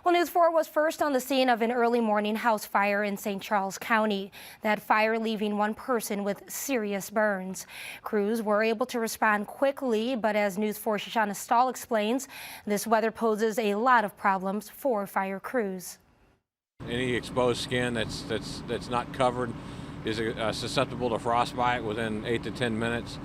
Well, News 4 was first on the scene of an early morning house fire in St. Charles County. That fire leaving one person with serious burns. Crews were able to respond quickly, but as News 4's Shoshana Stahl explains, this weather poses a lot of problems for fire crews. Any exposed skin that's not covered is susceptible to frostbite within 8 to 10 minutes.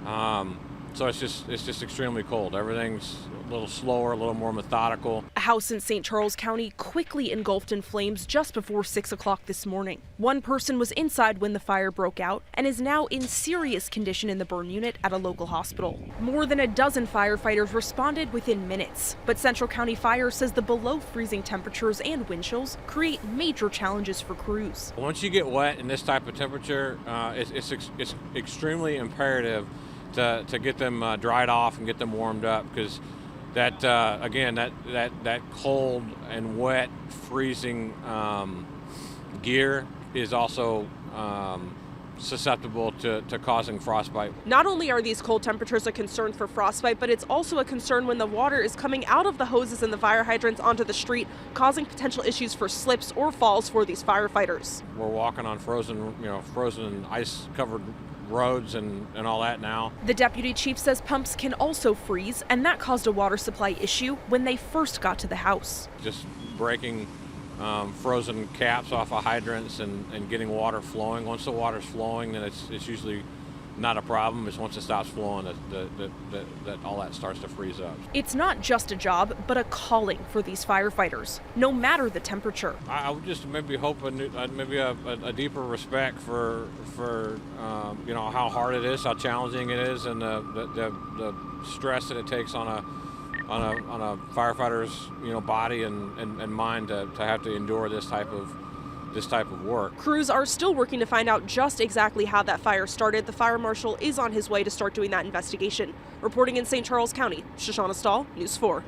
So it's just extremely cold. Everything's a little slower, a little more methodical. A house in St. Charles County quickly engulfed in flames just before 6 o'clock this morning. One person was inside when the fire broke out and is now in serious condition in the burn unit at a local hospital. More than a dozen firefighters responded within minutes. But Central County Fire says the below freezing temperatures and wind chills create major challenges for crews. Once you get wet in this type of temperature, it's extremely imperative to get them dried off and get them warmed up, because that again that cold and wet freezing gear is also susceptible to causing frostbite. Not only are these cold temperatures a concern for frostbite, but it's also a concern when the water is coming out of the hoses and the fire hydrants onto the street, causing potential issues for slips or falls for these firefighters. We're walking on frozen ice-covered roads and all that now. The deputy chief says pumps can also freeze, and that caused a water supply issue when they first got to the house. Just breaking frozen caps off of hydrants and getting water flowing. Once the water's flowing, then it's usually not a problem. It's once it stops flowing that all that starts to freeze up. It's not just a job, but a calling for these firefighters, no matter the temperature. I would just maybe hope maybe a deeper respect for how hard it is, how challenging it is, and the stress that it takes on a firefighter's body and mind to have to endure this type of work. Crews are still working to find out just exactly how that fire started. The fire marshal is on his way to start doing that investigation. Reporting in St. Charles County, Shoshana Stahl, News 4.